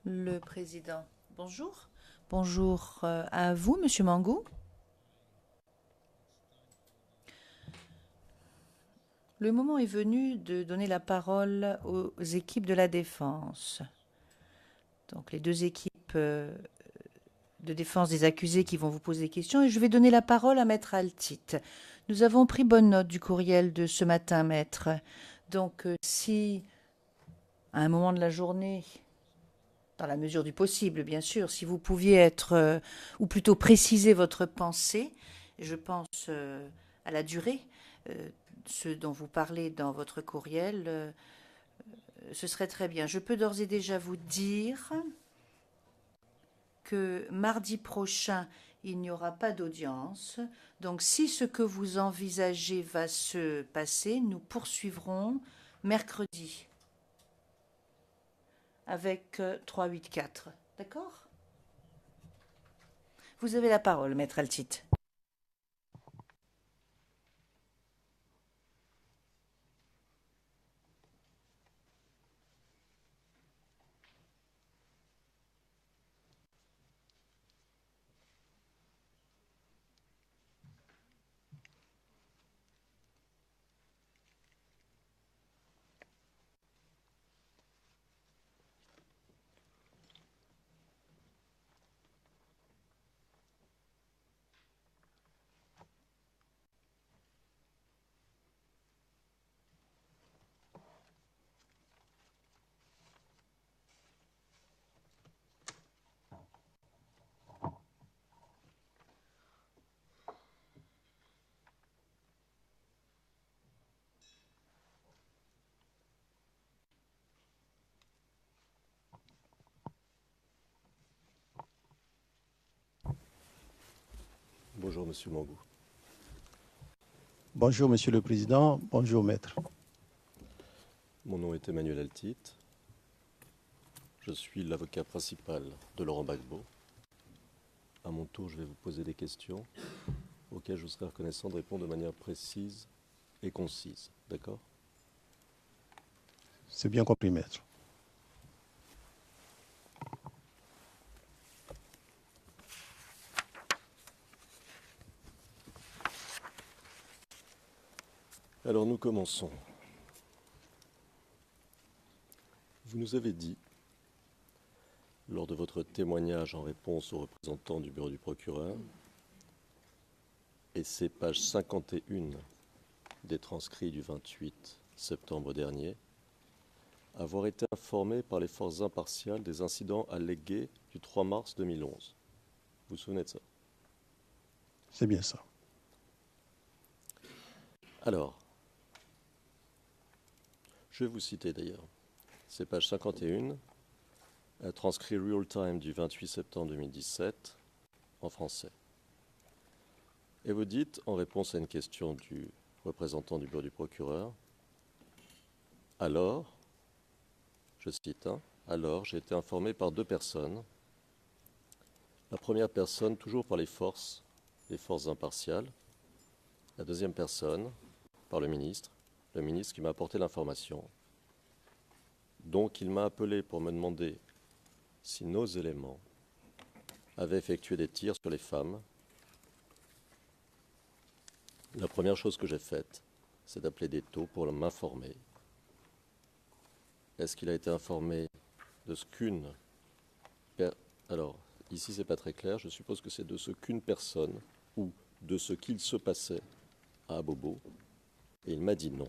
Le président. Bonjour. Bonjour à vous, Monsieur Mangou. Le moment est venu de donner la parole aux équipes de la défense. Donc les deux équipes de défense des accusés qui vont vous poser des questions et je vais donner la parole à Maître Altit. Nous avons pris bonne note du courriel de ce matin, Maître. Donc si à un moment de la journée, dans la mesure du possible, bien sûr, si vous pouviez être, ou plutôt préciser votre pensée, je pense à la durée, euh, ce dont vous parlez dans votre courriel, ce serait très bien. Je peux d'ores et déjà vous dire que mardi prochain, il n'y aura pas d'audience. Donc si ce que vous envisagez va se passer, nous poursuivrons mercredi avec 384. D'accord? Vous avez la parole, Maître Altit. Bonjour, Monsieur Mangou. Bonjour, Monsieur le Président. Bonjour, Maître. Mon nom est Emmanuel Altit. Je suis l'avocat principal de Laurent Gbagbo. À mon tour, je vais vous poser des questions auxquelles je serai reconnaissant de répondre de manière précise et concise. D'accord? C'est bien compris, Maître. Alors nous commençons. Vous nous avez dit, lors de votre témoignage en réponse aux représentants du bureau du procureur, et c'est page 51 des transcrits du 28 septembre dernier, avoir été informé par les forces impartiales des incidents allégués du 3 mars 2011. Vous vous souvenez de ça? C'est bien ça. Alors, je vais vous citer d'ailleurs. C'est page 51, transcrit real time du 28 septembre 2017 en français. Et vous dites, en réponse à une question du représentant du bureau du procureur, alors, je cite, alors j'ai été informé par deux personnes. La première personne, toujours par les forces impartiales. La deuxième personne, par le ministre qui m'a apporté l'information. Donc il m'a appelé pour me demander si nos éléments avaient effectué des tirs sur les femmes. La première chose que j'ai faite, c'est d'appeler des taux pour m'informer. Est-ce qu'il a été informé de ce qu'une... Alors, ici, c'est pas très clair. Je suppose que c'est de ce qu'une personne ou de ce qu'il se passait à Abobo. Et il m'a dit non.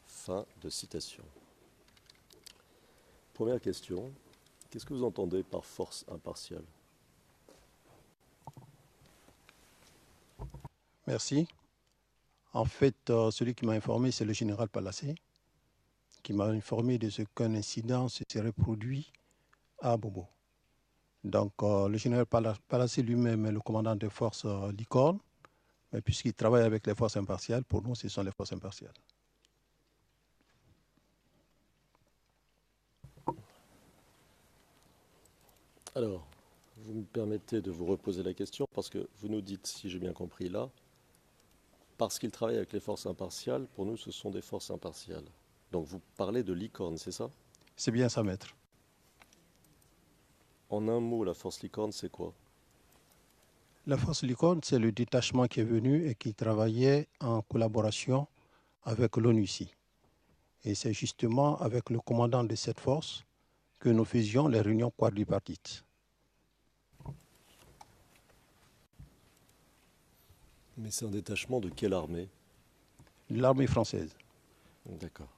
Fin de citation. Première question. Qu'est-ce que vous entendez par force impartiale? Merci. En fait, celui qui m'a informé, c'est le général Palassé, qui m'a informé de ce qu'un incident se serait produit à Bobo. Donc, le général Palassé lui-même est le commandant des forces Licorne, mais puisqu'il travaille avec les forces impartiales, pour nous, ce sont les forces impartiales. Alors, vous me permettez de vous reposer la question parce que vous nous dites, si j'ai bien compris là, parce qu'il travaille avec les forces impartiales, pour nous, ce sont des forces impartiales. Donc vous parlez de licorne, c'est ça? C'est bien ça, Maître. En un mot, la force Licorne, c'est quoi? La force Licorne, c'est le détachement qui est venu et qui travaillait en collaboration avec l'ONUCI. Et c'est justement avec le commandant de cette force que nous faisions les réunions quadripartites. Mais c'est un détachement de quelle armée? L'armée française. D'accord.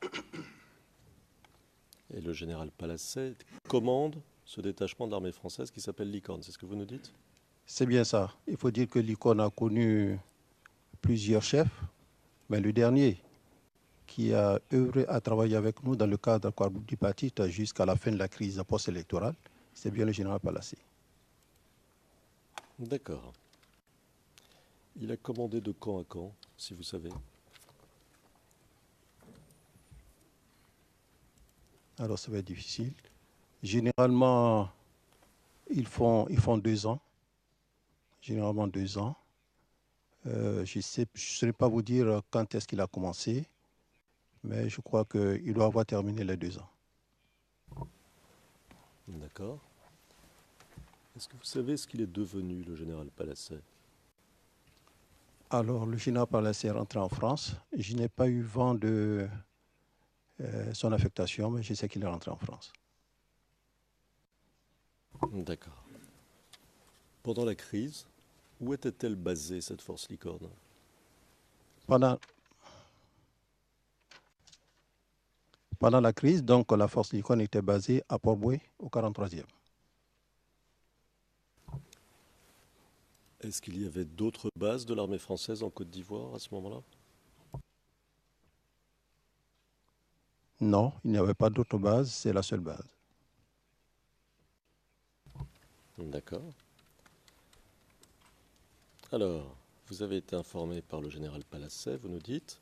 Et le général Palacet commande ce détachement de l'armée française qui s'appelle Licorne, c'est ce que vous nous dites? C'est bien ça. Il faut dire que l'Icône a connu plusieurs chefs, mais le dernier qui a œuvré à travailler avec nous dans le cadre quadripartite jusqu'à la fin de la crise post-électorale, c'est bien le général Palacet. D'accord. Il a commandé de camp à camp, si vous savez? Alors ça va être difficile. Généralement, ils font 2 ans. Généralement 2 ans. Je ne saurais pas vous dire quand est-ce qu'il a commencé, mais je crois qu'il doit avoir terminé les 2 ans. D'accord. Est-ce que vous savez ce qu'il est devenu, le général Palacet? Alors, le général Palacet est rentré en France. Je n'ai pas eu vent de son affectation, mais je sais qu'il est rentré en France. D'accord. Pendant la crise, où était-elle basée, cette force Licorne? Pendant la crise, donc, la force Licorne était basée à Port-Bouët, au 43e. Est-ce qu'il y avait d'autres bases de l'armée française en Côte d'Ivoire à ce moment-là? Non, il n'y avait pas d'autre base, c'est la seule base. D'accord. Alors, vous avez été informé par le général Palacet, vous nous dites,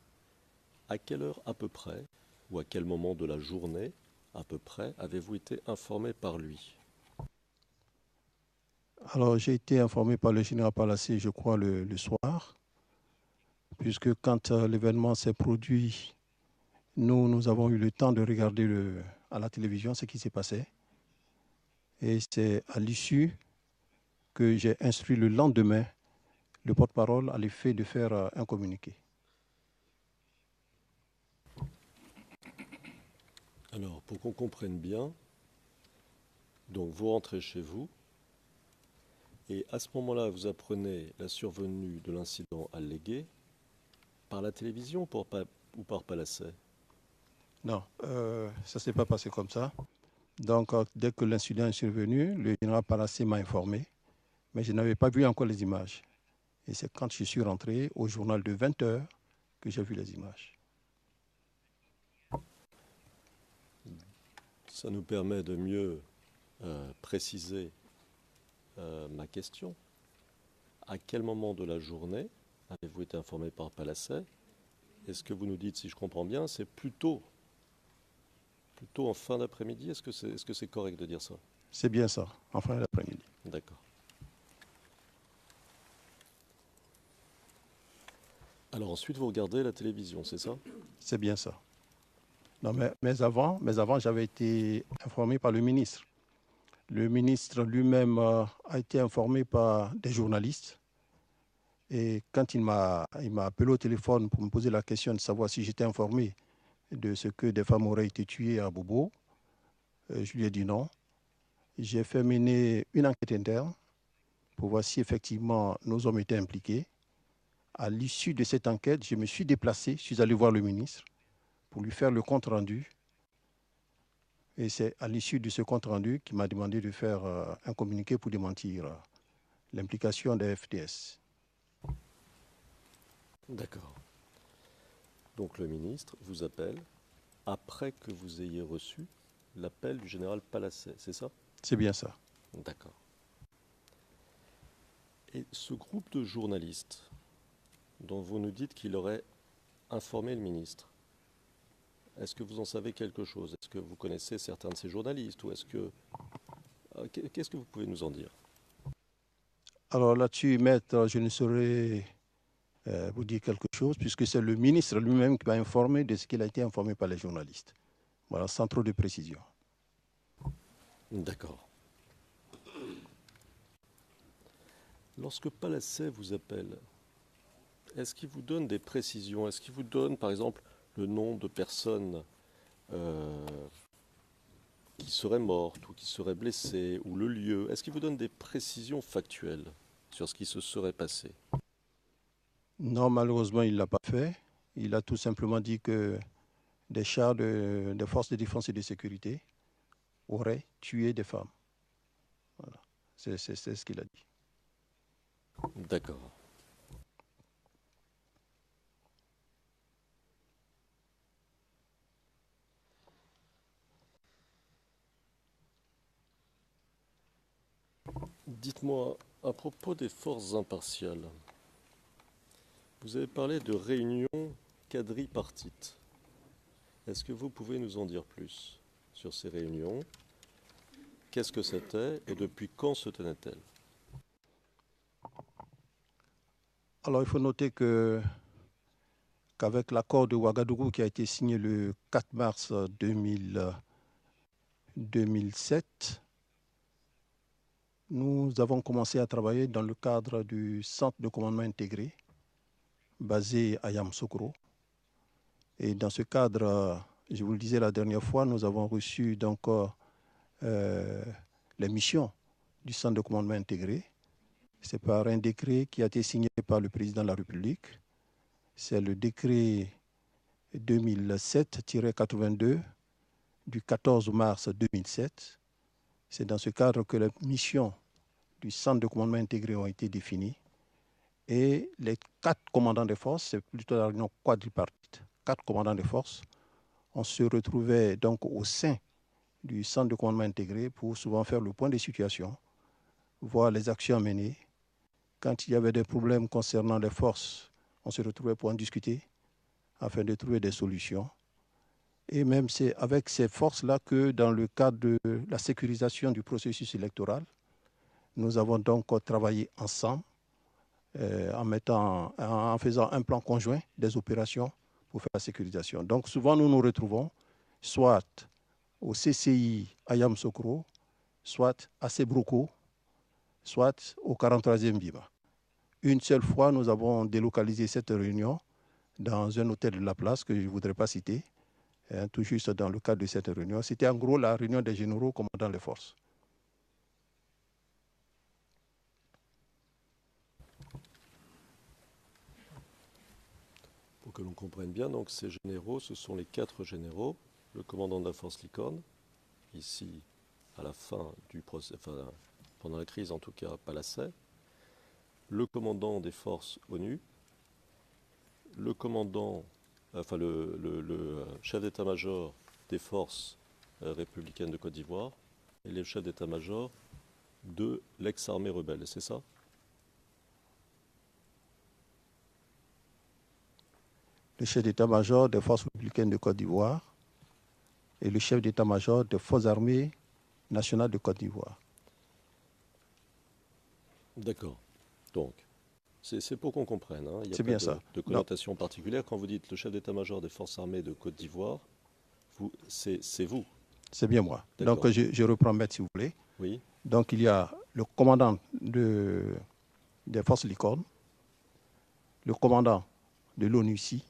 à quelle heure à peu près, ou à quel moment de la journée à peu près, avez-vous été informé par lui? Alors, j'ai été informé par le général Palacet, je crois, le soir, puisque quand l'événement s'est produit, nous avons eu le temps de regarder à la télévision ce qui s'est passé. Et c'est à l'issue que j'ai instruit le lendemain le porte-parole à l'effet de faire un communiqué. Alors, pour qu'on comprenne bien, donc vous rentrez chez vous, et à ce moment-là, vous apprenez la survenue de l'incident allégué par la télévision ou par Palacet? Non, ça ne s'est pas passé comme ça. Donc, dès que l'incident est survenu, le général Palacet m'a informé, mais je n'avais pas vu encore les images. Et c'est quand je suis rentré au journal de 20 heures que j'ai vu les images. Ça nous permet de mieux préciser ma question. À quel moment de la journée avez-vous été informé par Palacet? Est-ce que vous nous dites, si je comprends bien, c'est plutôt en fin d'après-midi? Est-ce que c'est correct de dire ça? C'est bien ça, en fin d'après-midi. D'accord. Alors ensuite, vous regardez la télévision, c'est ça? C'est bien ça. Non, mais avant, j'avais été informé par le ministre. Le ministre lui-même a été informé par des journalistes. Et quand il m'a appelé au téléphone pour me poser la question de savoir si j'étais informé de ce que des femmes auraient été tuées à Bobo, je lui ai dit non. J'ai fait mener une enquête interne pour voir si effectivement nos hommes étaient impliqués. À l'issue de cette enquête, je me suis déplacé, je suis allé voir le ministre pour lui faire le compte-rendu. Et c'est à l'issue de ce compte-rendu qu'il m'a demandé de faire un communiqué pour démentir l'implication des FDS. D'accord. Donc le ministre vous appelle après que vous ayez reçu l'appel du général Palacet, c'est ça? C'est bien ça. D'accord. Et ce groupe de journalistes dont vous nous dites qu'il aurait informé le ministre, est-ce que vous en savez quelque chose? Est-ce que vous connaissez certains de ces journalistes ou est-ce que... Qu'est-ce que vous pouvez nous en dire? Alors là-dessus, maître, je ne saurais vous dire quelque chose puisque c'est le ministre lui-même qui m'a informé de ce qu'il a été informé par les journalistes. Voilà, sans trop de précision. D'accord. Lorsque Palacet vous appelle, est-ce qu'il vous donne des précisions? Est-ce qu'il vous donne, par exemple, le nom de personnes euh, qui seraient mortes ou qui seraient blessées, ou le lieu? Est-ce qu'il vous donne des précisions factuelles sur ce qui se serait passé? Non, malheureusement, il ne l'a pas fait. Il a tout simplement dit que des chars des forces de défense et de sécurité auraient tué des femmes. Voilà. C'est ce qu'il a dit. D'accord. Dites-moi, à propos des forces impartiales, vous avez parlé de réunions quadripartites. Est-ce que vous pouvez nous en dire plus sur ces réunions? Qu'est-ce que c'était et depuis quand se tenaient-elles? Alors, il faut noter qu'avec l'accord de Ouagadougou qui a été signé le 4 mars 2007, nous avons commencé à travailler dans le cadre du centre de commandement intégré basé à Yamoussoukro. Et dans ce cadre, je vous le disais la dernière fois, nous avons reçu donc les missions du centre de commandement intégré. C'est par un décret qui a été signé par le président de la République. C'est le décret 2007-82 du 14 mars 2007. C'est dans ce cadre que les missions du centre de commandement intégré ont été définies. Et les 4 commandants des forces, c'est plutôt la réunion quadripartite, 4 commandants des forces, on se retrouvait donc au sein du centre de commandement intégré pour souvent faire le point des situations, voir les actions à mener. Quand il y avait des problèmes concernant les forces, on se retrouvait pour en discuter afin de trouver des solutions. Et même c'est avec ces forces-là que dans le cadre de la sécurisation du processus électoral, nous avons donc travaillé ensemble en faisant un plan conjoint des opérations pour faire la sécurisation. Donc souvent nous nous retrouvons soit au CCI à Yamoussoukro, soit à Sebrouko, soit au 43e BIMA. Une seule fois, nous avons délocalisé cette réunion dans un hôtel de la place que je ne voudrais pas citer, tout juste dans le cadre de cette réunion. C'était en gros la réunion des généraux commandant les forces. Pour que l'on comprenne bien, donc ces généraux, ce sont les 4 généraux, le commandant de la force Licorne, ici à la fin du procès, enfin, pendant la crise en tout cas, Palacet, le commandant des forces ONU, le commandant, enfin le chef d'état-major des forces républicaines de Côte d'Ivoire et le chef d'état-major de l'ex-armée rebelle, c'est ça? Le chef d'état-major des forces républicaines de Côte d'Ivoire et le chef d'état-major des forces armées nationales de Côte d'Ivoire. D'accord. Donc, c'est pour qu'on comprenne. Hein. Il n'y a c'est pas bien ça. de connotation particulière. Quand vous dites le chef d'état-major des forces armées de Côte d'Ivoire, c'est vous. C'est bien moi. Donc je reprends maître si vous voulez. Oui. Donc il y a le commandant des forces Licorne, le commandant de l'ONU ici,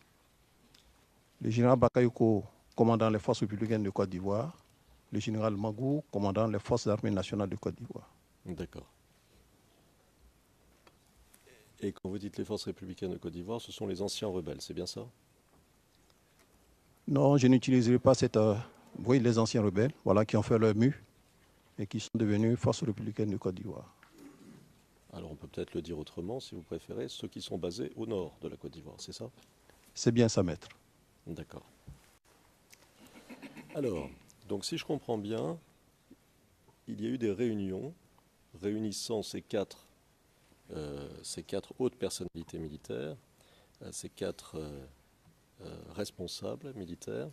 le général Bakayoko, commandant les forces républicaines de Côte d'Ivoire, le général Magou, commandant les forces armées nationales de Côte d'Ivoire. D'accord. Et quand vous dites les forces républicaines de Côte d'Ivoire, ce sont les anciens rebelles, c'est bien ça? Non, je n'utiliserai pas cette... oui, les anciens rebelles, voilà, qui ont fait leur mue et qui sont devenus forces républicaines de Côte d'Ivoire. Alors on peut peut-être le dire autrement, si vous préférez, ceux qui sont basés au nord de la Côte d'Ivoire, c'est ça? C'est bien ça, maître. D'accord. Alors, donc si je comprends bien, il y a eu des réunions réunissant ces quatre hautes personnalités militaires, ces 4 responsables militaires,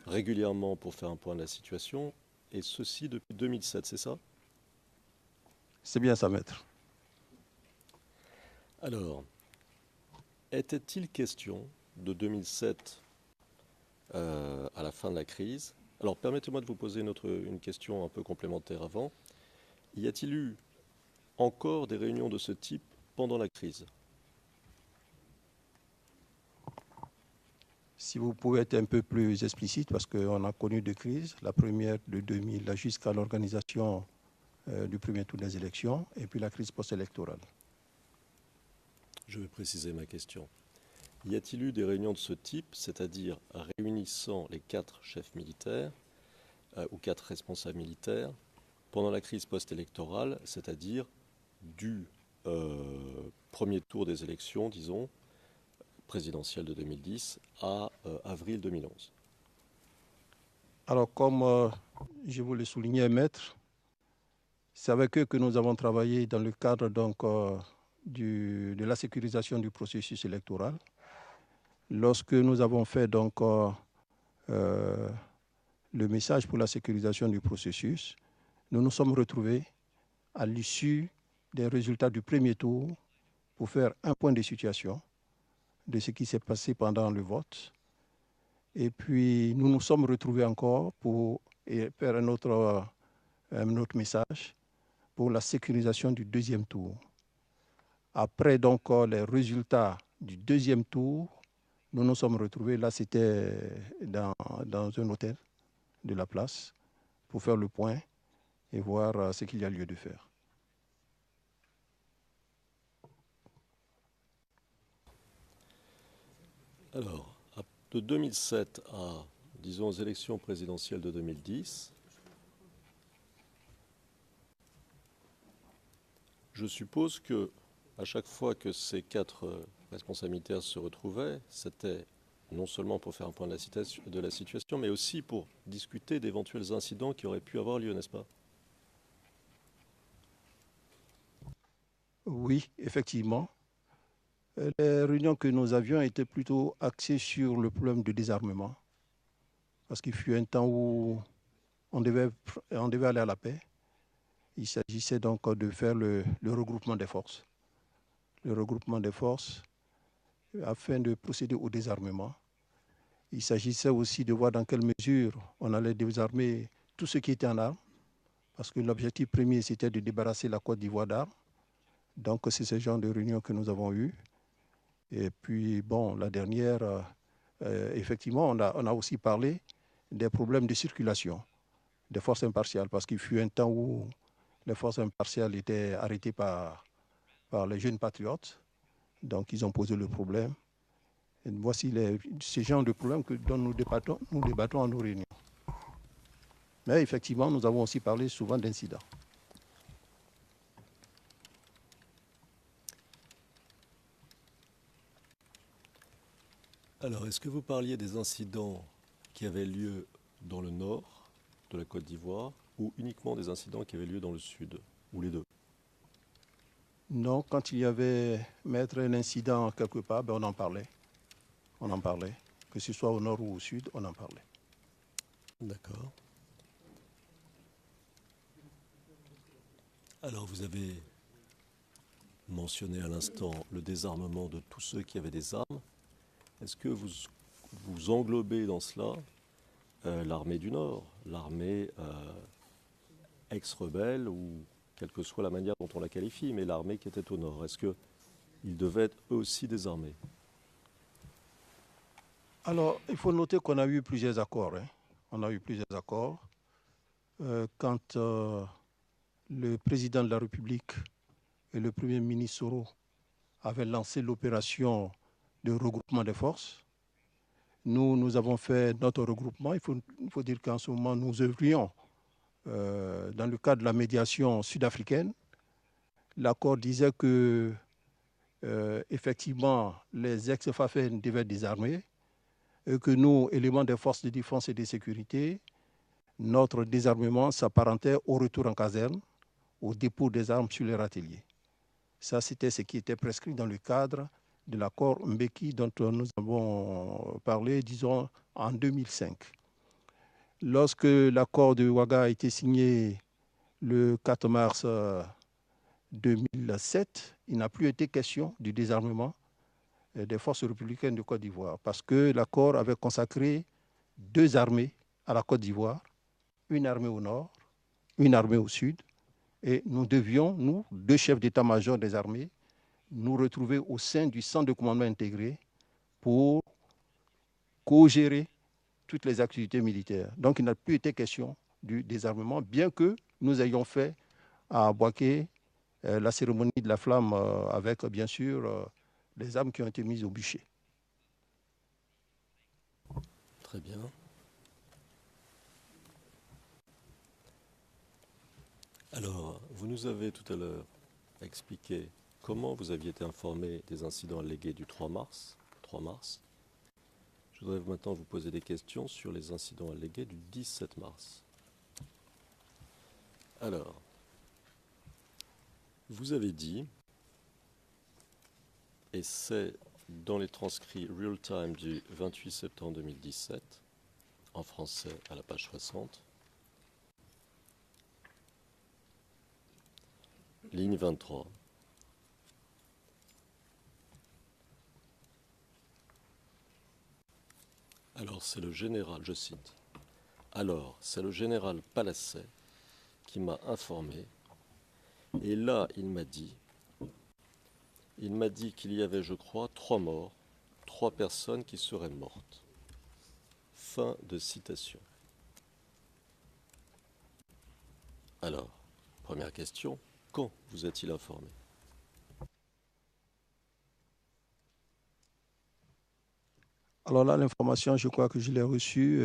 régulièrement pour faire un point de la situation, et ceci depuis 2007, c'est ça? C'est bien ça, maître. Alors, était-il question de 2007 à la fin de la crise? Alors, permettez-moi de vous poser une question un peu complémentaire avant. Y a-t-il eu encore des réunions de ce type pendant la crise? Si vous pouvez être un peu plus explicite, parce qu'on a connu deux crises, la première de 2000 jusqu'à l'organisation du premier tour des élections, et puis la crise post-électorale. Je vais préciser ma question. Y a-t-il eu des réunions de ce type, c'est-à-dire réunissant les 4 chefs militaires ou 4 responsables militaires pendant la crise post-électorale, c'est-à-dire du premier tour des élections, disons, présidentielles de 2010 à avril 2011? Alors, comme je vous le soulignais, maître, c'est avec eux que nous avons travaillé dans le cadre donc, de la sécurisation du processus électoral. Lorsque nous avons fait donc, le message pour la sécurisation du processus, nous nous sommes retrouvés à l'issue des résultats du premier tour pour faire un point de situation de ce qui s'est passé pendant le vote. Et puis, nous nous sommes retrouvés encore pour faire un autre message pour la sécurisation du deuxième tour. Après donc les résultats du deuxième tour, nous nous sommes retrouvés, là c'était dans un hôtel de la place, pour faire le point et voir ce qu'il y a lieu de faire. Alors, de 2007 à, disons, aux élections présidentielles de 2010, je suppose que à chaque fois que ces 4 responsables militaires se retrouvaient, c'était non seulement pour faire un point de la situation, mais aussi pour discuter d'éventuels incidents qui auraient pu avoir lieu, n'est-ce pas? Oui, effectivement. Les réunions que nous avions étaient plutôt axées sur le problème de désarmement, parce qu'il fut un temps où on devait aller à la paix. Il s'agissait donc de faire le regroupement des forces. Le regroupement des forces afin de procéder au désarmement. Il s'agissait aussi de voir dans quelle mesure on allait désarmer tout ce qui était en armes, parce que l'objectif premier, c'était de débarrasser la Côte d'Ivoire d'armes. Donc, c'est ce genre de réunion que nous avons eu. Et puis, bon, la dernière, effectivement, on a aussi parlé des problèmes de circulation des forces impartiales, parce qu'il fut un temps où les forces impartiales étaient arrêtées par les jeunes patriotes. Donc, ils ont posé le problème. Et voici ces genres de problèmes dont nous débattons en nos réunions. Mais effectivement, nous avons aussi parlé souvent d'incidents. Alors, est-ce que vous parliez des incidents qui avaient lieu dans le nord de la Côte d'Ivoire ou uniquement des incidents qui avaient lieu dans le sud, ou les deux? Non, quand il y avait, maître, un incident quelque part, ben on en parlait. On en parlait. Que ce soit au nord ou au sud, on en parlait. D'accord. Alors, vous avez mentionné à l'instant le désarmement de tous ceux qui avaient des armes. Est-ce que vous englobez dans cela l'armée du Nord, l'armée ex-rebelle, ou quelle que soit la manière dont on la qualifie, mais l'armée qui était au Nord? Est-ce qu'ils devaient être eux aussi désarmés? Alors, il faut noter qu'on a eu plusieurs accords. On a eu plusieurs accords. Quand le président de la République et le premier ministre Soro avaient lancé l'opération de regroupement des forces, nous avons fait notre regroupement. Il faut dire qu'en ce moment, nous œuvrions dans le cadre de la médiation sud-africaine. L'accord disait que, effectivement, les ex-FAFEN devaient être désarmés et que nous, éléments des forces de défense et de sécurité, notre désarmement s'apparentait au retour en caserne, au dépôt des armes sur les râteliers. Ça, c'était ce qui était prescrit dans le cadre de l'accord Mbeki dont nous avons parlé, disons, en 2005. Lorsque l'accord de Ouaga a été signé le 4 mars 2007, il n'a plus été question du désarmement des forces républicaines de Côte d'Ivoire, parce que l'accord avait consacré 2 armées à la Côte d'Ivoire, une armée au nord, une armée au sud, Et nous devions, nous, deux chefs d'état-major des armées, nous retrouver au sein du centre de commandement intégré pour co-gérer toutes les activités militaires. Donc, il n'a plus été question du désarmement, bien que nous ayons fait à Boaké la cérémonie de la flamme avec, bien sûr, les armes qui ont été mises au bûcher. Très bien. Alors, vous nous avez tout à l'heure expliqué comment vous aviez été informé des incidents allégués du 3 mars. Je voudrais maintenant vous poser des questions sur les incidents allégués du 17 mars. Alors, vous avez dit, et c'est dans les transcrits real-time du 28 septembre 2017, en français à la page 60, ligne 23. Alors c'est le général, je cite, alors c'est le général Palasset qui m'a informé, et là il m'a dit qu'il y avait, je crois, 3 morts, 3 personnes qui seraient mortes. Fin de citation. Alors, première question, quand vous a-t-il informé? Alors là, l'information, je crois que je l'ai reçue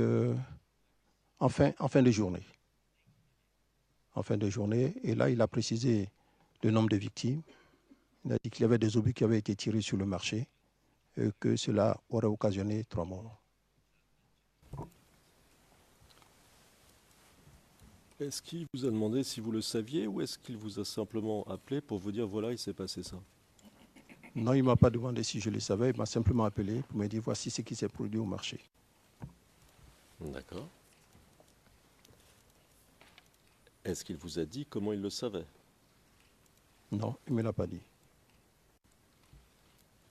en fin de journée. En fin de journée. Et là, il a précisé le nombre de victimes. Il a dit qu'il y avait des obus qui avaient été tirés sur le marché et que cela aurait occasionné 3 morts. Est-ce qu'il vous a demandé si vous le saviez ou est-ce qu'il vous a simplement appelé pour vous dire voilà, il s'est passé ça? Non, il ne m'a pas demandé si je le savais, il m'a simplement appelé pour me dire voici ce qui s'est produit au marché. D'accord. Est-ce qu'il vous a dit comment il le savait? Non, il ne me l'a pas dit.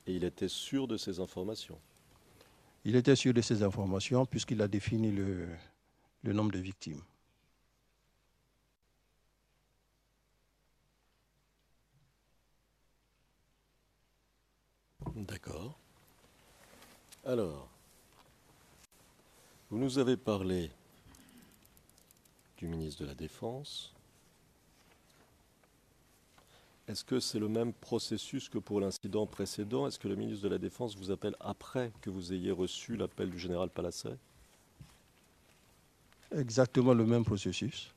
Et il était sûr de ces informations? Il était sûr de ces informations puisqu'il a défini le nombre de victimes. D'accord. Alors, vous nous avez parlé du ministre de la Défense. Est-ce que c'est le même processus que pour l'incident précédent? Est-ce que le ministre de la Défense vous appelle après que vous ayez reçu l'appel du général Palasset? Exactement le même processus.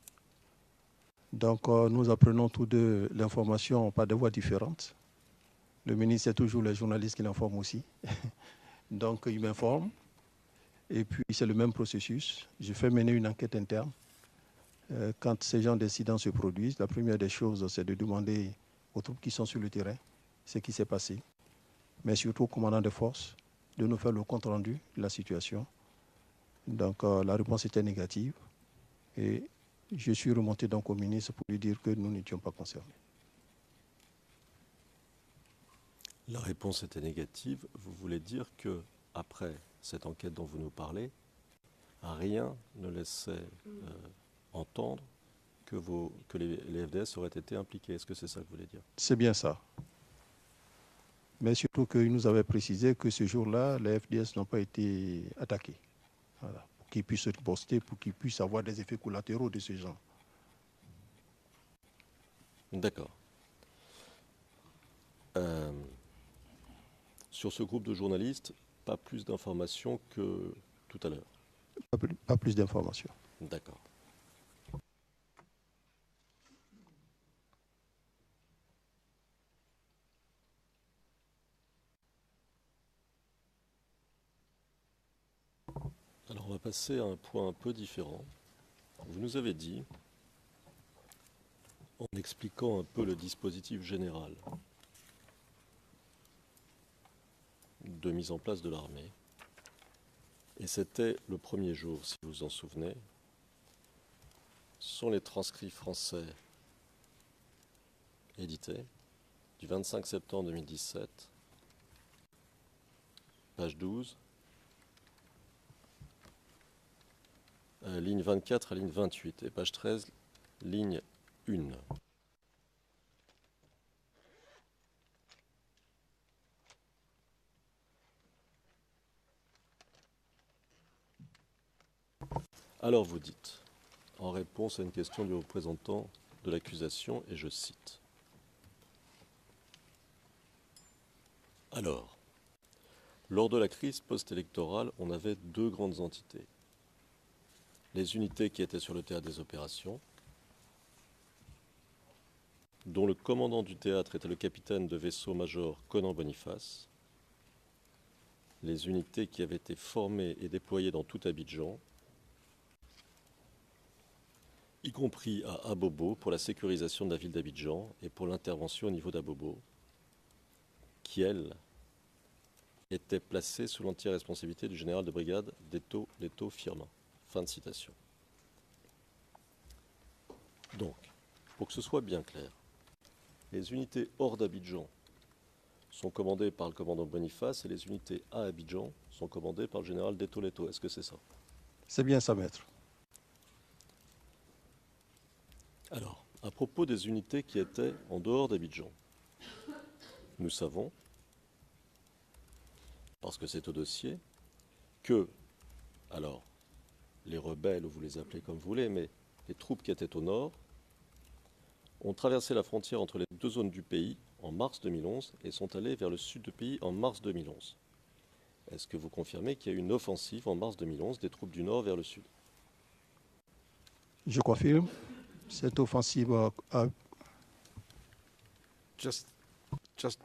Donc, nous apprenons tous deux l'information par des voies différentes. Le ministre, c'est toujours les journalistes qui l'informent aussi. Donc, il m'informe. Et puis, c'est le même processus. Je fais mener une enquête interne. Quand ces genres d'incidents se produisent, la première des choses, c'est de demander aux troupes qui sont sur le terrain ce qui s'est passé, mais surtout au commandant de force de nous faire le compte-rendu de la situation. Donc, la réponse était négative. Et je suis remonté donc au ministre pour lui dire que nous n'étions pas concernés. La réponse était négative. Vous voulez dire que après cette enquête dont vous nous parlez, rien ne laissait entendre que les FDS auraient été impliqués. Est-ce que c'est ça que vous voulez dire? C'est bien ça. Mais surtout qu'il nous avait précisé que ce jour-là, les FDS n'ont pas été attaqués. Voilà. Pour qu'ils puissent se riposter, pour qu'ils puissent avoir des effets collatéraux de ce genre. D'accord. Sur ce groupe de journalistes, pas plus d'informations que tout à l'heure? Pas plus d'informations. D'accord. Alors on va passer à un point un peu différent. Vous nous avez dit, en expliquant un peu le dispositif général de mise en place de l'armée, et c'était le premier jour, si vous vous en souvenez, ce sont les transcrits français édités du 25 septembre 2017, page 12, ligne 24 à ligne 28, et page 13, ligne 1. Alors vous dites, en réponse à une question du représentant de l'accusation, et je cite. Alors, lors de la crise post-électorale, on avait deux grandes entités. Les unités qui étaient sur le théâtre des opérations, dont le commandant du théâtre était le capitaine de vaisseau-major Conan Boniface, les unités qui avaient été formées et déployées dans tout Abidjan, y compris à Abobo pour la sécurisation de la ville d'Abidjan et pour l'intervention au niveau d'Abobo, qui, elle, était placée sous l'entière responsabilité du général de brigade Deto Leto Firmin. Fin de citation. Donc, pour que ce soit bien clair, les unités hors d'Abidjan sont commandées par le commandant Boniface et les unités à Abidjan sont commandées par le général Deto Leto. Est-ce que c'est ça? C'est bien ça, maître. Alors, à propos des unités qui étaient en dehors d'Abidjan, nous savons, parce que c'est au dossier, que, alors, les rebelles, ou vous les appelez comme vous voulez, mais les troupes qui étaient au nord ont traversé la frontière entre les deux zones du pays en mars 2011 et sont allées vers le sud du pays en mars 2011. Est-ce que vous confirmez qu'il y a eu une offensive en mars 2011 des troupes du nord vers le sud? Je confirme. Cette offensive a... Just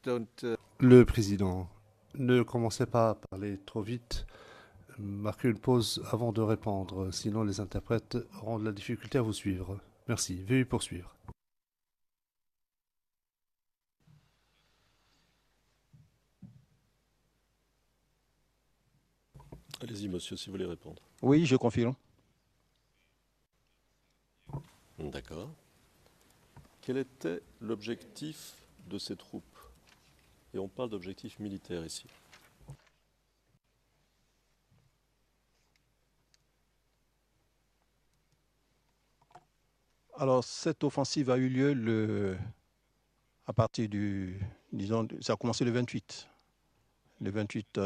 don't. Le président, ne commencez pas à parler trop vite. Marquez une pause avant de répondre, sinon les interprètes auront de la difficulté à vous suivre. Merci. Veuillez poursuivre. Allez-y, monsieur, si vous voulez répondre. Oui, je confirme. D'accord. Quel était l'objectif de ces troupes? Et on parle d'objectif militaire ici. Alors, cette offensive a eu lieu à partir du... Disons, ça a commencé le 28. Le 28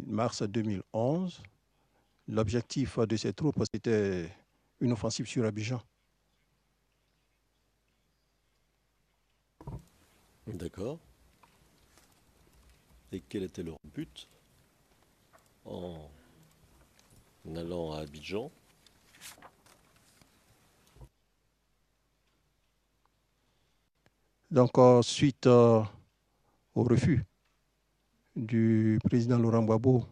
mars 2011. L'objectif de ces troupes, c'était une offensive sur Abidjan. D'accord. Et quel était leur but en allant à Abidjan? Donc, suite au refus du président Laurent Gbagbo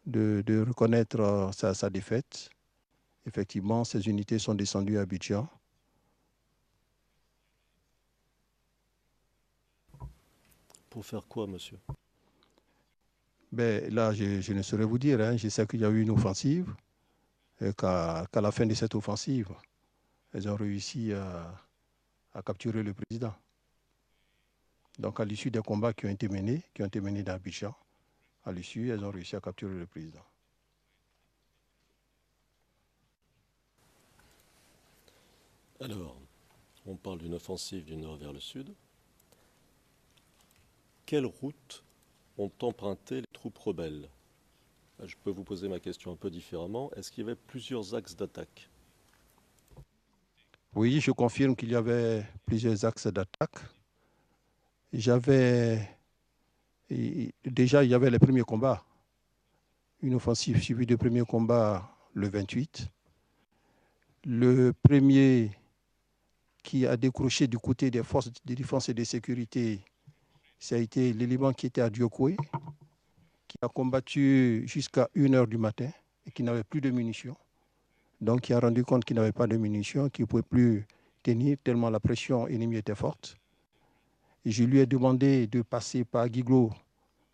de reconnaître sa défaite, effectivement, ces unités sont descendues à Abidjan. Pour faire quoi, monsieur? Ben, là, je ne saurais vous dire. Hein. Je sais qu'il y a eu une offensive, et qu'à la fin de cette offensive, elles ont réussi à capturer le président. Donc, à l'issue des combats qui ont été menés dans Abidjan, à l'issue, elles ont réussi à capturer le président. Alors, on parle d'une offensive du nord vers le sud. Quelles routes ont emprunté les troupes rebelles? Je peux vous poser ma question un peu différemment. Est-ce qu'il y avait plusieurs axes d'attaque? Oui, je confirme qu'il y avait plusieurs axes d'attaque. Déjà, il y avait les premiers combats. Une offensive suivie de premiers combats le 28. Le premier qui a décroché du côté des forces de défense et de sécurité, ça a été l'élément qui était à Diokoué, qui a combattu jusqu'à 1h du matin et qui n'avait plus de munitions. Donc, qui a rendu compte qu'il n'avait pas de munitions, qu'il ne pouvait plus tenir tellement la pression ennemie était forte. Et je lui ai demandé de passer par Guiglo,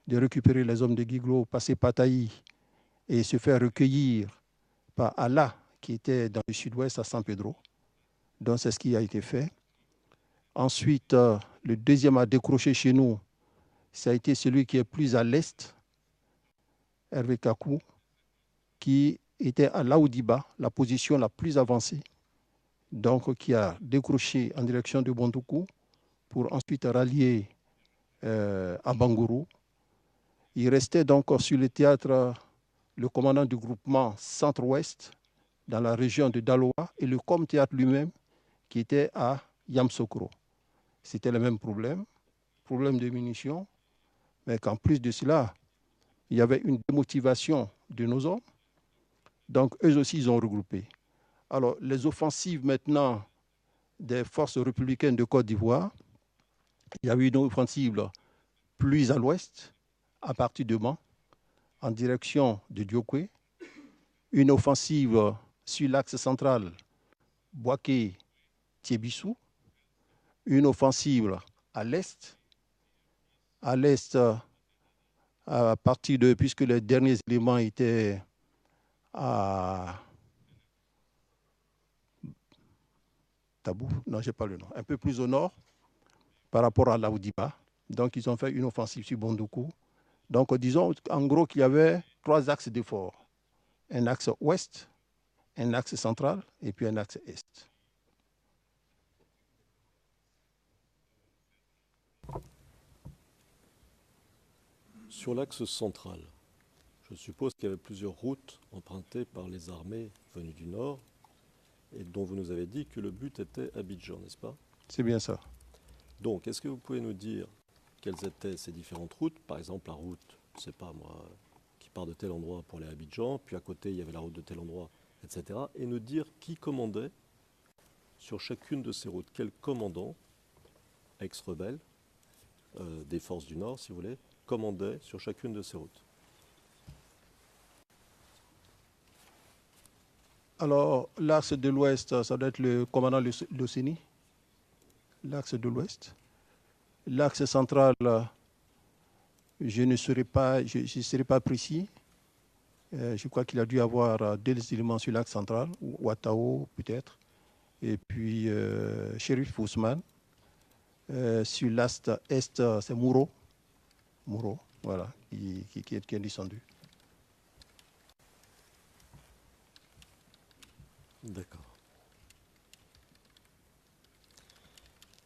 de récupérer les hommes de Guiglo, passer par Taï et se faire recueillir par Allah, qui était dans le sud-ouest à San Pedro. Donc, c'est ce qui a été fait. Ensuite, le deuxième à décrocher chez nous, ça a été celui qui est plus à l'est, Hervé Kakou, qui était à Laoudiba, la position la plus avancée, donc qui a décroché en direction de Bondoukou pour ensuite rallier à Bangourou. Il restait donc sur le théâtre le commandant du groupement Centre-Ouest dans la région de Daloa et le Com-Théâtre lui-même qui était à Yamsokro. C'était le même problème de munitions, mais qu'en plus de cela, il y avait une démotivation de nos hommes. Donc, eux aussi, ils ont regroupé. Alors, les offensives maintenant des forces républicaines de Côte d'Ivoire, il y a eu une offensive plus à l'ouest, à partir de Mans, en direction de Diokwe, une offensive sur l'axe central, Boaké-Tiébissou, une offensive à l'est, à partir de, puisque les derniers éléments étaient à Tabou, non, je n'ai pas le nom, un peu plus au nord par rapport à Laoudiba. Donc, ils ont fait une offensive sur Bondoukou. Donc, disons en gros qu'il y avait 3 axes d'effort. Un axe ouest, un axe central et puis un axe est. Sur l'axe central, je suppose qu'il y avait plusieurs routes empruntées par les armées venues du nord et dont vous nous avez dit que le but était Abidjan, n'est-ce pas? C'est bien ça. Donc, est-ce que vous pouvez nous dire quelles étaient ces différentes routes? Par exemple, la route, je ne sais pas moi, qui part de tel endroit pour aller à Abidjan, puis à côté, il y avait la route de tel endroit, etc. Et nous dire qui commandait sur chacune de ces routes. Quel commandant, ex-rebelle, des forces du Nord, si vous voulez, commandait sur chacune de ces routes? Alors, l'axe de l'ouest, ça doit être le commandant Loceni, l'axe de l'ouest. L'axe central, je ne serai pas précis. Je crois qu'il a dû avoir 2 éléments sur l'axe central, Ouattao peut-être, et puis Shérif Ousmane. Sur l'axe est, c'est Mouro, voilà, qui est descendu. D'accord.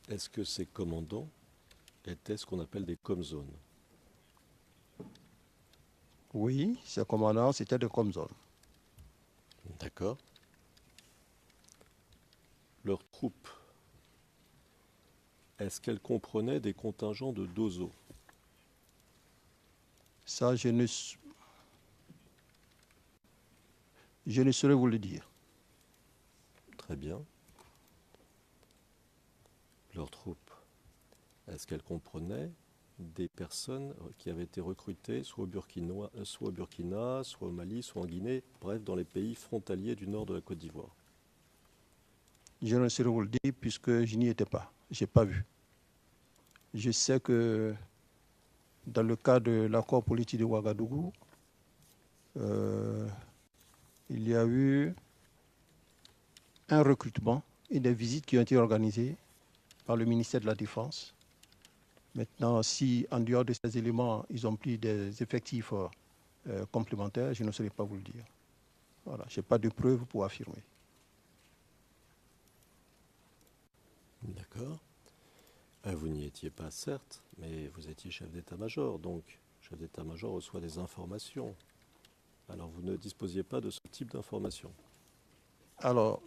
Est-ce que ces commandants étaient ce qu'on appelle des comzones? Oui, ces commandants, c'était des comzones. D'accord. Leurs troupes, est-ce qu'elles comprenaient des contingents de Dozo? Ça, je ne saurais vous le dire. Très bien. Leurs troupes, est-ce qu'elles comprenaient des personnes qui avaient été recrutées soit au Burkina, soit au Mali, soit en Guinée, bref, dans les pays frontaliers du nord de la Côte d'Ivoire? Je ne saurais vous le dire puisque je n'y étais pas. Je n'ai pas vu. Je sais que dans le cas de l'accord politique de Ouagadougou, il y a eu un recrutement et des visites qui ont été organisées par le ministère de la Défense. Maintenant, si en dehors de ces éléments, ils ont pris des effectifs complémentaires, je ne saurais pas vous le dire. Voilà, je n'ai pas de preuves pour affirmer. D'accord. Vous n'y étiez pas, certes, mais vous étiez chef d'état-major, donc chef d'état-major reçoit des informations. Alors vous ne disposiez pas de ce type d'informations. Alors,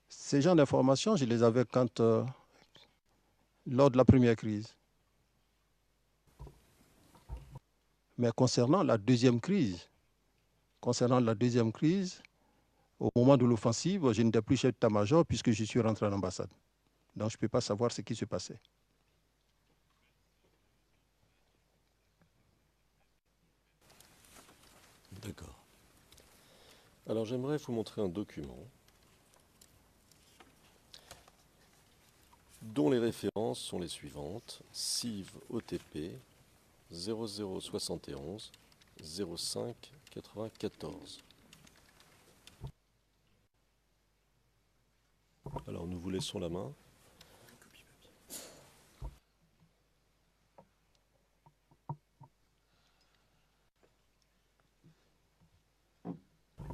ces genres d'informations, je les avais lors de la première crise. Mais concernant la deuxième crise, au moment de l'offensive, je n'étais plus chef d'état-major puisque je suis rentré à l'ambassade. Donc je ne peux pas savoir ce qui se passait. D'accord. Alors j'aimerais vous montrer un document dont les références sont les suivantes. CIV OTP 0071 05 94. Alors nous vous laissons la main.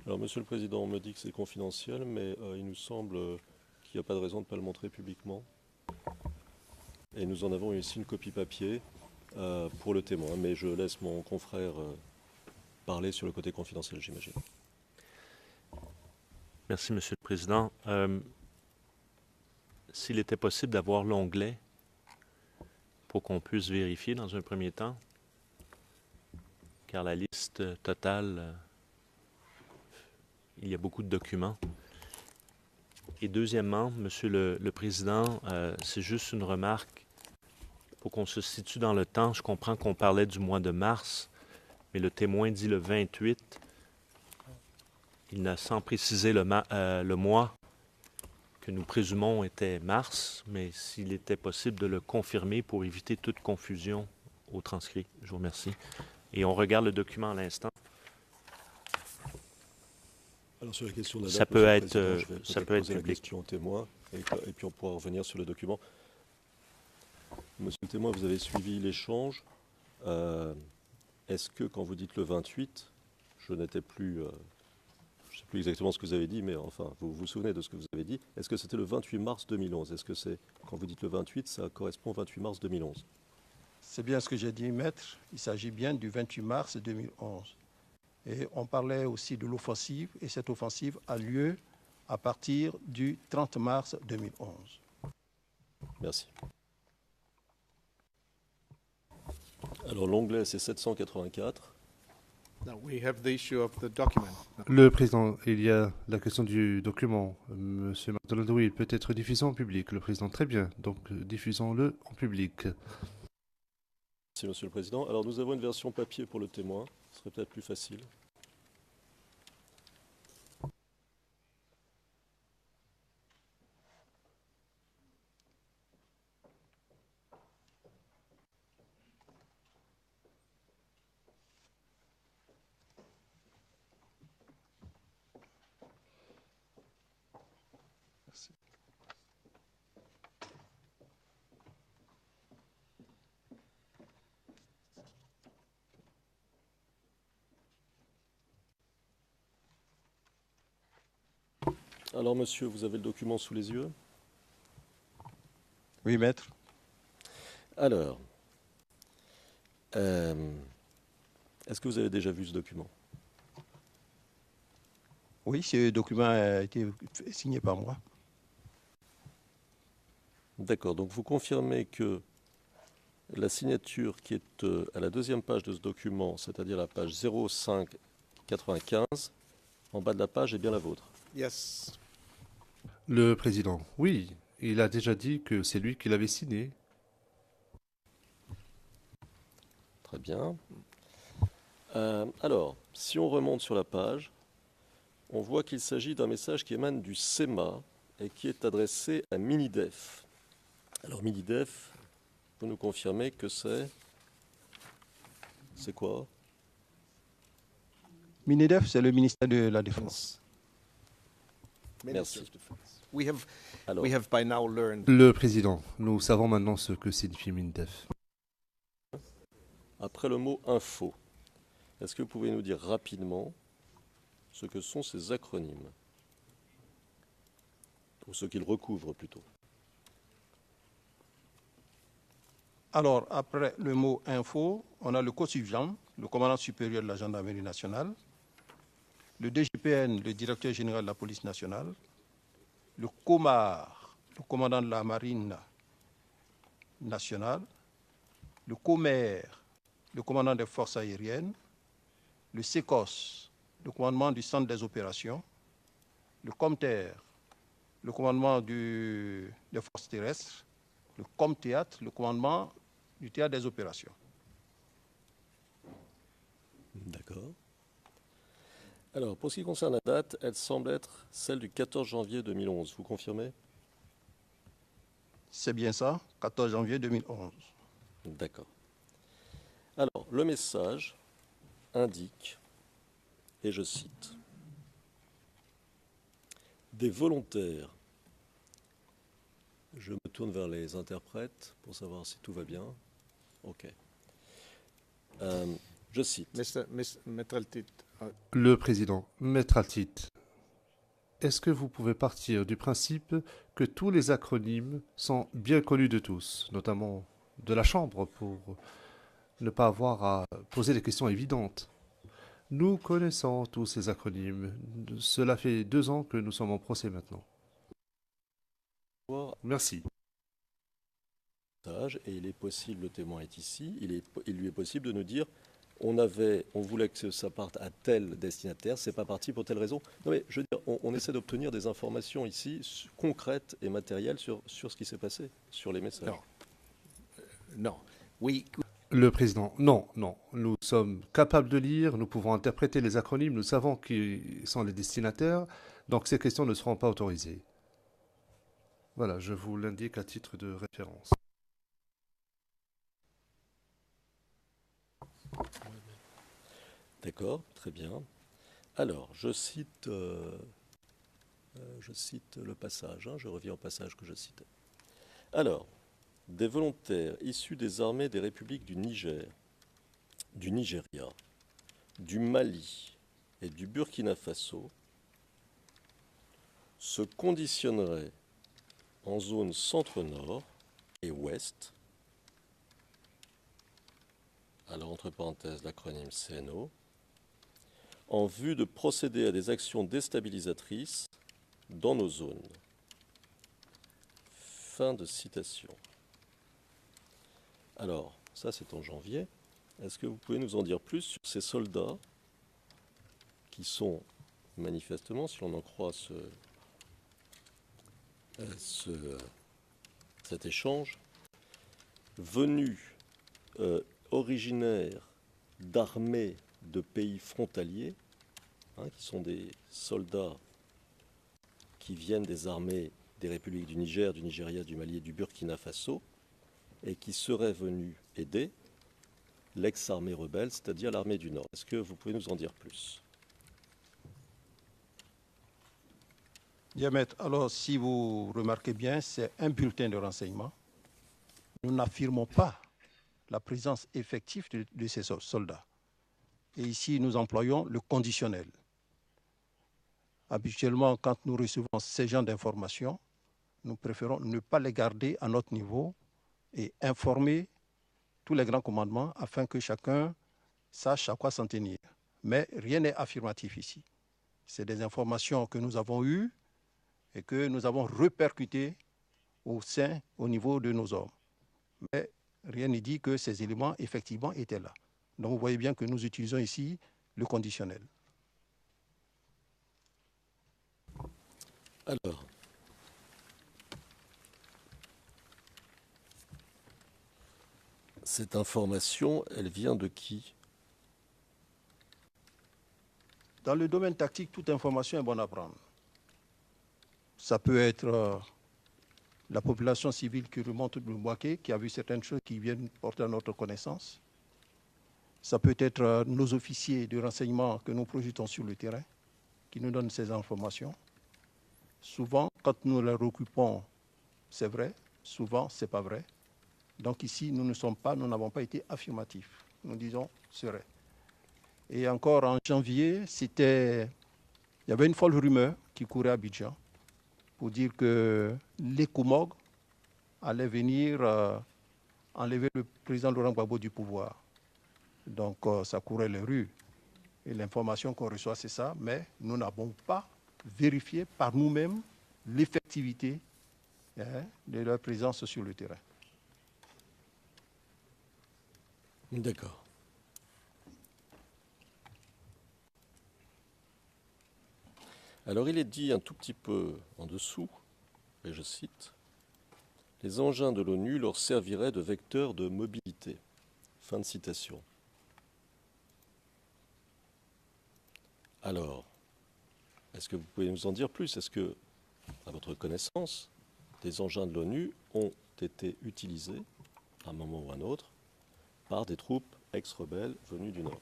Alors Monsieur le Président, on me dit que c'est confidentiel, mais il nous semble qu'il n'y a pas de raison de ne pas le montrer publiquement. Et nous en avons ici une copie papier. pour le témoin, mais je laisse mon confrère parler sur le côté confidentiel, j'imagine. Merci, Monsieur le Président. S'il était possible d'avoir l'onglet pour qu'on puisse vérifier dans un premier temps, car la liste totale, il y a beaucoup de documents. Et deuxièmement, Monsieur le Président, c'est juste une remarque pour qu'on se situe dans le temps. Je comprends qu'on parlait du mois de mars, mais le témoin dit le 28. Il n'a sans préciser le mois que nous présumons était mars, mais s'il était possible de le confirmer pour éviter toute confusion au transcrit. Je vous remercie. Et on regarde le document à l'instant. Alors sur la question de la Ça date, peut Monsieur le être, Président, je vais ça peut-être peut être poser la public. question au témoin et puis on pourra revenir sur le document. Monsieur le témoin, vous avez suivi l'échange. Est-ce que quand vous dites le 28, je n'étais plus... je ne sais plus exactement ce que vous avez dit, mais enfin, vous vous souvenez de ce que vous avez dit. Est-ce que c'était le 28 mars 2011? Est-ce que c'est, quand vous dites le 28, ça correspond au 28 mars 2011? C'est bien ce que j'ai dit, maître. Il s'agit bien du 28 mars 2011. Et on parlait aussi de l'offensive, et cette offensive a lieu à partir du 30 mars 2011. Merci. Alors l'onglet, c'est 784. Now we have the issue of the document. Le Président, il y a la question du document. Monsieur MacDonald, oui, il peut être diffusé en public. Le Président, très bien. Donc, diffusons-le en public. Merci, Monsieur le Président. Alors nous avons une version papier pour le témoin. Ce serait peut-être plus facile. Alors monsieur, vous avez le document sous les yeux? Oui, maître. Alors, est-ce que vous avez déjà vu ce document? Oui, ce document a été signé par moi. D'accord, donc vous confirmez que la signature qui est à la deuxième page de ce document, c'est-à-dire la page 0595, en bas de la page est bien la vôtre? Yes. Le Président, oui, il a déjà dit que c'est lui qui l'avait signé. Très bien. Alors, si on remonte sur la page, on voit qu'il s'agit d'un message qui émane du SEMA et qui est adressé à Minidef. Alors Minidef, vous nous confirmez que c'est quoi? Minidef, c'est le ministère de la Défense. Merci. Ministry of Defense. We Alors, have by now learned. Le Président, nous savons maintenant ce que signifie MINDEF. après le mot info, est-ce que vous pouvez nous dire rapidement ce que sont ces acronymes? Ou ce qu'ils recouvrent plutôt? Alors, après le mot info, on a le co-suivant, le commandant supérieur de la gendarmerie nationale, le DGPN, le directeur général de la police nationale, le COMAR, le commandant de la marine nationale, le COMER, le commandant des forces aériennes, le SECOS, le commandement du centre des opérations, le COMTER, le commandement des forces terrestres, le COMThéâtre, le commandement du théâtre des opérations. D'accord. Alors, pour ce qui concerne la date, elle semble être celle du 14 janvier 2011. Vous confirmez? C'est bien ça, 14 janvier 2011. D'accord. Alors, le message indique, et je cite, des volontaires. Je me tourne vers les interprètes pour savoir si tout va bien. OK. Je cite. Maître Altit, Le Président, Maître Altit, est-ce que vous pouvez partir du principe que tous les acronymes sont bien connus de tous, notamment de la Chambre, pour ne pas avoir à poser des questions évidentes. Nous connaissons tous ces acronymes. Cela fait 2 ans que nous sommes en procès maintenant. Merci. Et il est possible, le témoin est ici, il lui est possible de nous dire on voulait que ça parte à tel destinataire, c'est pas parti pour telle raison. Non mais je veux dire, on essaie d'obtenir des informations ici concrètes et matérielles sur ce qui s'est passé, sur les messages. No. We Le président, non. Nous sommes capables de lire, nous pouvons interpréter les acronymes, nous savons qui sont les destinataires, donc ces questions ne seront pas autorisées. Voilà, je vous l'indique à titre de référence. D'accord, très bien. Alors, je cite le passage, je reviens au passage que je citais. Alors, des volontaires issus des armées des républiques du Niger, du Nigeria, du Mali et du Burkina Faso se conditionneraient en zone centre-nord et ouest, alors entre parenthèses l'acronyme CNO, en vue de procéder à des actions déstabilisatrices dans nos zones. Fin de citation. Alors, ça c'est en janvier. Est-ce que vous pouvez nous en dire plus sur ces soldats qui sont manifestement, si l'on en croit cet échange, venus originaires d'armées de pays frontaliers, qui sont des soldats qui viennent des armées des républiques du Niger, du Nigeria, du Mali et du Burkina Faso, et qui seraient venus aider l'ex-armée rebelle, c'est-à-dire l'armée du Nord. Est-ce que vous pouvez nous en dire plus? Diamètre, alors si vous remarquez bien, c'est un bulletin de renseignement. Nous n'affirmons pas la présence effective de ces soldats. Et ici, nous employons le conditionnel. Habituellement, quand nous recevons ces genres d'informations, nous préférons ne pas les garder à notre niveau et informer tous les grands commandements afin que chacun sache à quoi s'en tenir. Mais rien n'est affirmatif ici. C'est des informations que nous avons eues et que nous avons répercutées au niveau de nos hommes. Mais rien ne dit que ces éléments, effectivement, étaient là. Donc vous voyez bien que nous utilisons ici le conditionnel. Alors, cette information, elle vient de qui? Dans le domaine tactique, toute information est bonne à prendre. Ça peut être la population civile qui remonte de Bouaké, qui a vu certaines choses qui viennent porter à notre connaissance. Ça peut être nos officiers de renseignement que nous projetons sur le terrain, qui nous donnent ces informations. Souvent, quand nous les recoupons, c'est vrai. Souvent, ce n'est pas vrai. Donc ici, nous n'avons pas été affirmatifs. Nous disons, c'est vrai. Et encore en janvier, il y avait une folle rumeur qui courait à Abidjan pour dire que les Koumogs allaient venir enlever le président Laurent Gbagbo du pouvoir. Donc ça courait les rues. Et l'information qu'on reçoit, c'est ça. Mais nous n'avons pas vérifié par nous-mêmes l'effectivité de leur présence sur le terrain. D'accord. Alors il est dit un tout petit peu en dessous, et je cite, « Les engins de l'ONU leur serviraient de vecteurs de mobilité. » Fin de citation. Alors, est-ce que vous pouvez nous en dire plus? Est-ce que, à votre connaissance, des engins de l'ONU ont été utilisés, à un moment ou à un autre, par des troupes ex-rebelles venues du Nord?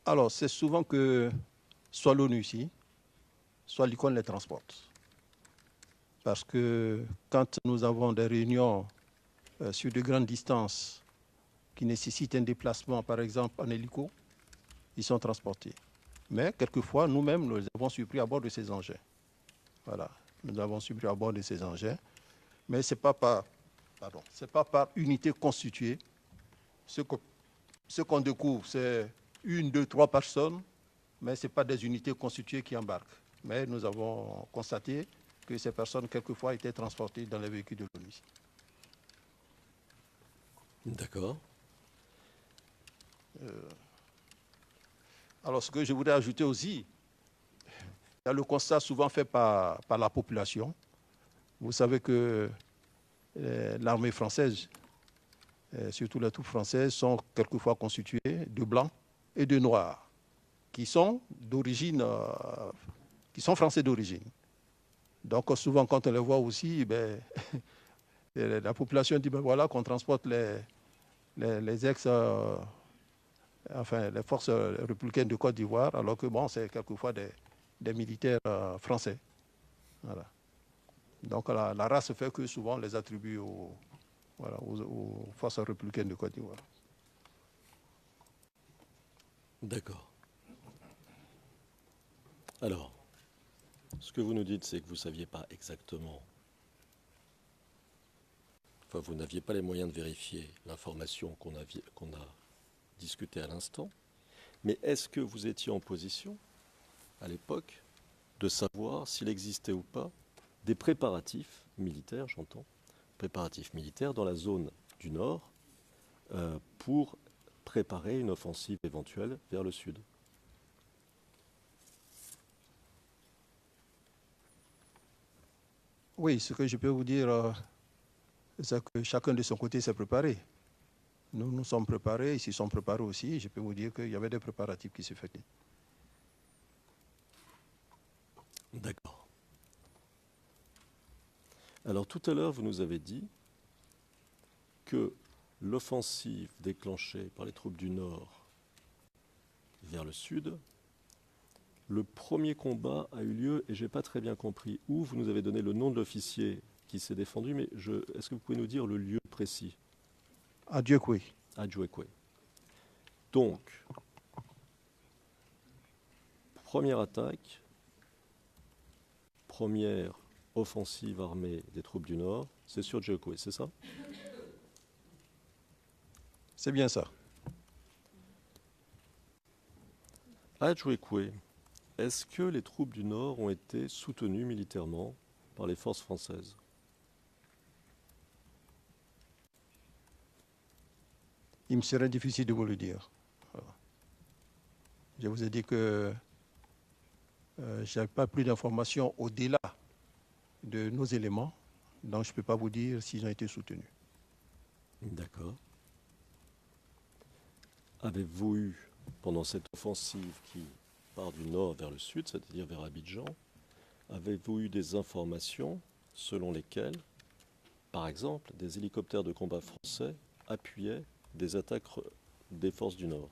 Alors, c'est souvent que soit l'ONU ici, soit l'ICON les transporte. Parce que quand nous avons des réunions sur de grandes distances qui nécessitent un déplacement, par exemple en hélico, ils sont transportés. Mais quelquefois, nous-mêmes, nous avons surpris à bord de ces engins. Voilà, nous avons surpris à bord de ces engins. Mais ce n'est pas par pardon, c'est pas par unité constituée. Ce qu'on découvre, c'est 1, 2, 3 personnes, mais ce n'est pas des unités constituées qui embarquent. Mais nous avons constaté que ces personnes, quelquefois, étaient transportées dans les véhicules de l'ONU. D'accord. Alors, ce que je voudrais ajouter aussi, il y a le constat souvent fait par la population. Vous savez que l'armée française, surtout les troupes françaises, sont quelquefois constituées de blancs et de noirs, qui sont d'origine, qui sont français d'origine. Donc souvent, quand on les voit aussi, ben, la population dit, ben voilà, qu'on transporte les les forces républicaines de Côte d'Ivoire, alors que bon, c'est quelquefois des militaires français. Voilà. Donc la race fait que souvent on les attribue aux forces républicaines de Côte d'Ivoire. D'accord. Alors, ce que vous nous dites, c'est que vous ne saviez pas exactement, enfin vous n'aviez pas les moyens de vérifier l'information qu'on a discutée à l'instant, mais est-ce que vous étiez en position, à l'époque, de savoir s'il existait ou pas des préparatifs militaires, j'entends, préparatifs militaires dans la zone du Nord pour préparer une offensive éventuelle vers le Sud? Oui, ce que je peux vous dire, c'est que chacun de son côté s'est préparé. Nous nous sommes préparés, ils s'y sont préparés aussi. Je peux vous dire qu'il y avait des préparatifs qui se faisaient. D'accord. Alors tout à l'heure, vous nous avez dit que l'offensive déclenchée par les troupes du Nord vers le Sud, le premier combat a eu lieu, et je n'ai pas très bien compris où. Vous nous avez donné le nom de l'officier qui s'est défendu, mais est-ce que vous pouvez nous dire le lieu précis? À Dieukwe. À Dieukwe. Donc, première attaque, première offensive armée des troupes du Nord, c'est sur Dieukwe, c'est ça? C'est bien ça. À Dieukwe, est-ce que les troupes du Nord ont été soutenues militairement par les forces françaises? Il me serait difficile de vous le dire. Voilà. Je vous ai dit que je n'avais pas plus d'informations au-delà de nos éléments, donc je ne peux pas vous dire s'ils ont été soutenus. D'accord. Avez-vous eu, pendant cette offensive qui part du nord vers le sud, c'est-à-dire vers Abidjan, avez-vous eu des informations selon lesquelles, par exemple, des hélicoptères de combat français appuyaient des attaques des forces du Nord?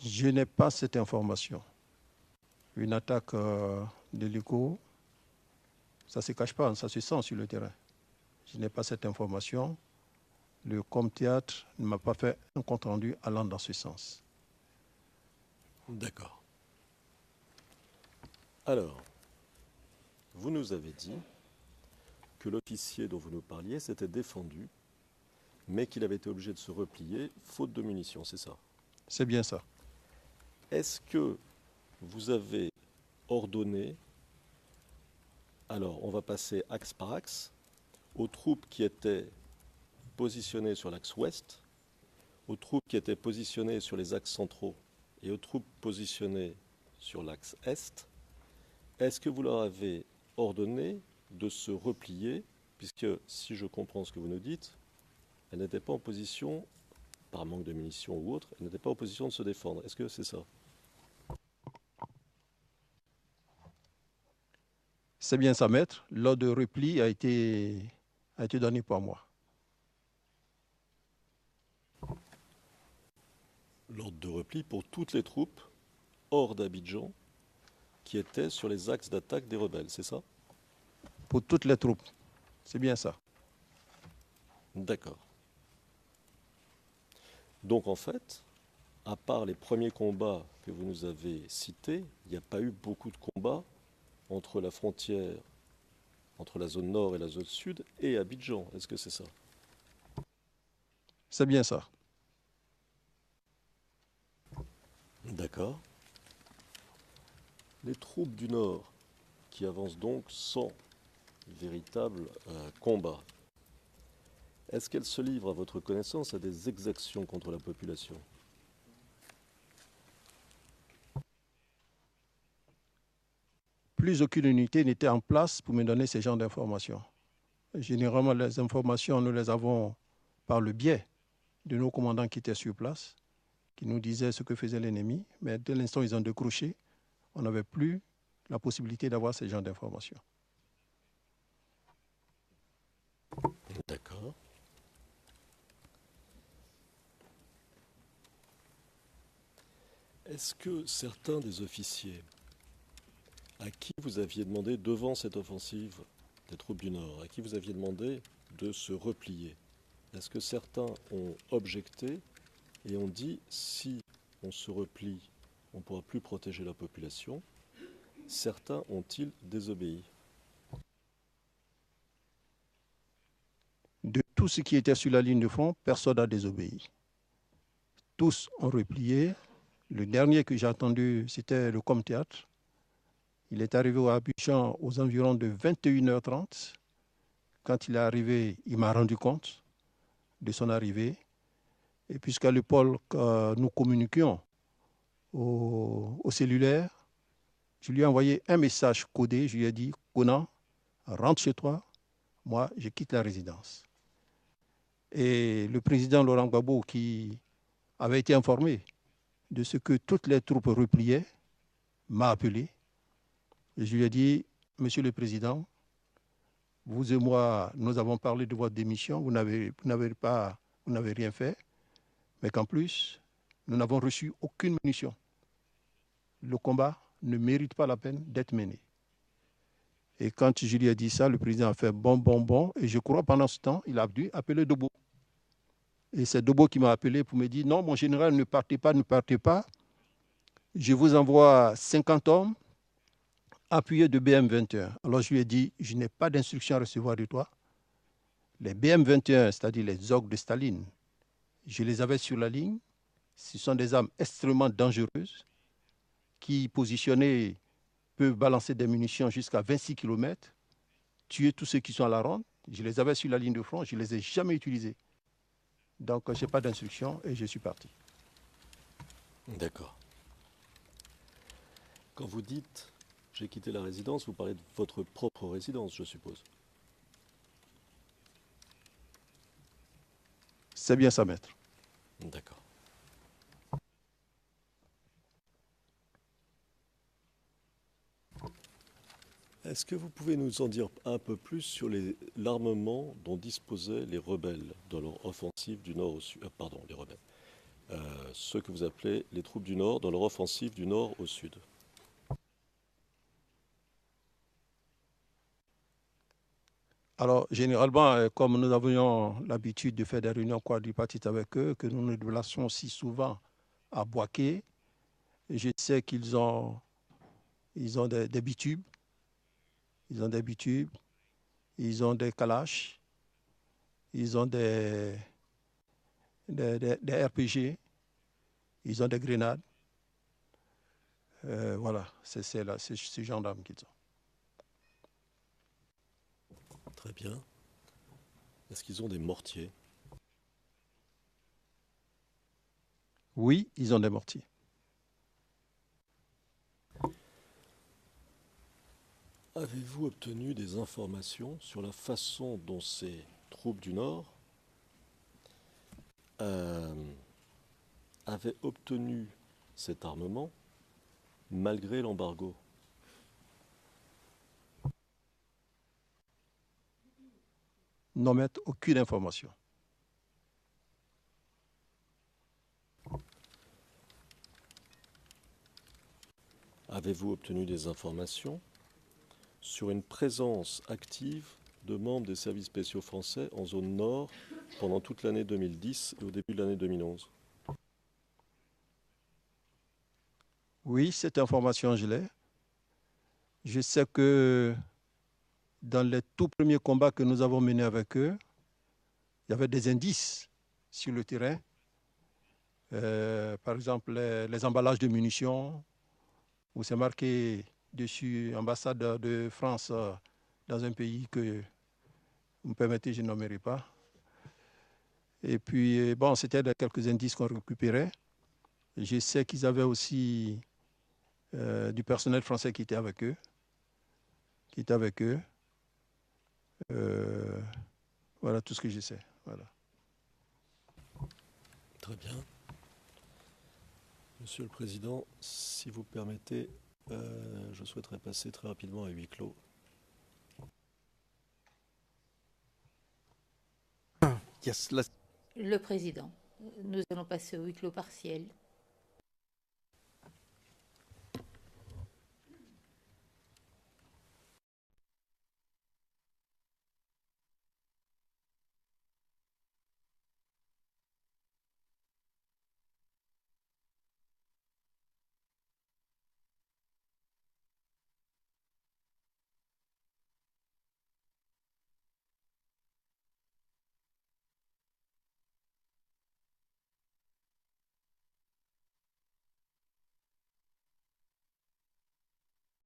Je n'ai pas cette information. Une attaque d'hélico, ça ne se cache pas, ça se sent sur le terrain. Je n'ai pas cette information. Le Com-Théâtre ne m'a pas fait un compte-rendu allant dans ce sens. D'accord. Alors, vous nous avez dit que l'officier dont vous nous parliez s'était défendu, mais qu'il avait été obligé de se replier, faute de munitions, c'est ça? C'est bien ça. Est-ce que vous avez ordonné, alors on va passer axe par axe, aux troupes qui étaient positionnées sur l'axe ouest, aux troupes qui étaient positionnées sur les axes centraux et aux troupes positionnées sur l'axe est, est-ce que vous leur avez ordonné de se replier, puisque si je comprends ce que vous nous dites, elles n'étaient pas en position, par manque de munitions ou autre, elles n'étaient pas en position de se défendre. Est-ce que c'est ça? C'est bien ça, maître. L'ordre de repli a été donné par moi. L'ordre de repli pour toutes les troupes hors d'Abidjan qui étaient sur les axes d'attaque des rebelles, c'est ça? Pour toutes les troupes. C'est bien ça. D'accord. Donc en fait, à part les premiers combats que vous nous avez cités, il n'y a pas eu beaucoup de combats entre la frontière entre la zone nord et la zone sud et Abidjan. Est-ce que c'est ça? C'est bien ça. D'accord. Les troupes du nord qui avancent donc sans véritable combat, est-ce qu'elles se livrent à votre connaissance à des exactions contre la population? Plus aucune unité n'était en place pour me donner ce genre d'informations. Généralement, les informations, nous les avons par le biais de nos commandants qui étaient sur place, qui nous disaient ce que faisait l'ennemi. Mais dès l'instant où ils ont décroché, on n'avait plus la possibilité d'avoir ce genre d'informations. D'accord. Est-ce que certains des officiers à qui vous aviez demandé, devant cette offensive des troupes du Nord, à qui vous aviez demandé de se replier, est-ce que certains ont objecté et ont dit si on se replie, on ne pourra plus protéger la population? Certains ont-ils désobéi? De tout ce qui était sur la ligne de front, personne n'a désobéi. Tous ont replié. Le dernier que j'ai entendu, c'était le Com-Théâtre. Il est arrivé à Abidjan aux environs de 21h30. Quand il est arrivé, il m'a rendu compte de son arrivée. Et puisqu'à l'époque, nous communiquions au cellulaire, je lui ai envoyé un message codé. Je lui ai dit, Conan, rentre chez toi. Moi, je quitte la résidence. Et le président Laurent Gbagbo, qui avait été informé de ce que toutes les troupes repliaient, m'a appelé. Et je lui ai dit, Monsieur le Président, vous et moi, nous avons parlé de votre démission, vous n'avez rien fait, mais qu'en plus, nous n'avons reçu aucune munition. Le combat ne mérite pas la peine d'être mené. Et quand je lui ai dit ça, le président a fait bon, et je crois pendant ce temps, il a dû appeler Dobo. Et c'est Dobo qui m'a appelé pour me dire, non, mon général, ne partez pas, je vous envoie 50 hommes, appuyés de BM-21. Alors je lui ai dit, je n'ai pas d'instruction à recevoir de toi. Les BM-21, c'est-à-dire les orgues de Staline, je les avais sur la ligne. Ce sont des armes extrêmement dangereuses qui, positionnées, peuvent balancer des munitions jusqu'à 26 km, tuer tous ceux qui sont à la ronde. Je les avais sur la ligne de front, je ne les ai jamais utilisés. Donc je n'ai pas d'instruction et je suis parti. D'accord. Quand vous dites « j'ai quitté la résidence », vous parlez de votre propre résidence, je suppose. C'est bien ça, maître. D'accord. Est-ce que vous pouvez nous en dire un peu plus sur l'armement dont disposaient les rebelles dans leur offensive du nord au sud? Pardon, les rebelles. Ceux que vous appelez les troupes du nord dans leur offensive du nord au sud. Alors, généralement, comme nous avions l'habitude de faire des réunions quadripartites avec eux, que nous nous déplaçons si souvent à Boaké, je sais qu'ils ont des bitubes, ils ont des kalash, ils ont des RPG, ils ont des grenades. Voilà, c'est ce genre d'armes qu'ils ont. Très bien. Est-ce qu'ils ont des mortiers? Oui, ils ont des mortiers. Avez-vous obtenu des informations sur la façon dont ces troupes du Nord avaient obtenu cet armement malgré l'embargo? Non, maître, aucune information. Avez-vous obtenu des informations sur une présence active de membres des services spéciaux français en zone nord pendant toute l'année 2010 et au début de l'année 2011? Oui, cette information, je l'ai. Je sais que dans les tout premiers combats que nous avons menés avec eux, il y avait des indices sur le terrain. Par exemple, les emballages de munitions, où c'est marqué dessus ambassade de France dans un pays que vous me permettez, je ne nommerai pas. Et puis, bon, c'était quelques indices qu'on récupérait. Je sais qu'ils avaient aussi du personnel français qui était avec eux. Voilà tout ce que je sais. Voilà. Très bien. Monsieur le Président, si vous permettez, je souhaiterais passer très rapidement à huis clos. Yes, let's Le Président, nous allons passer au huis clos partiel.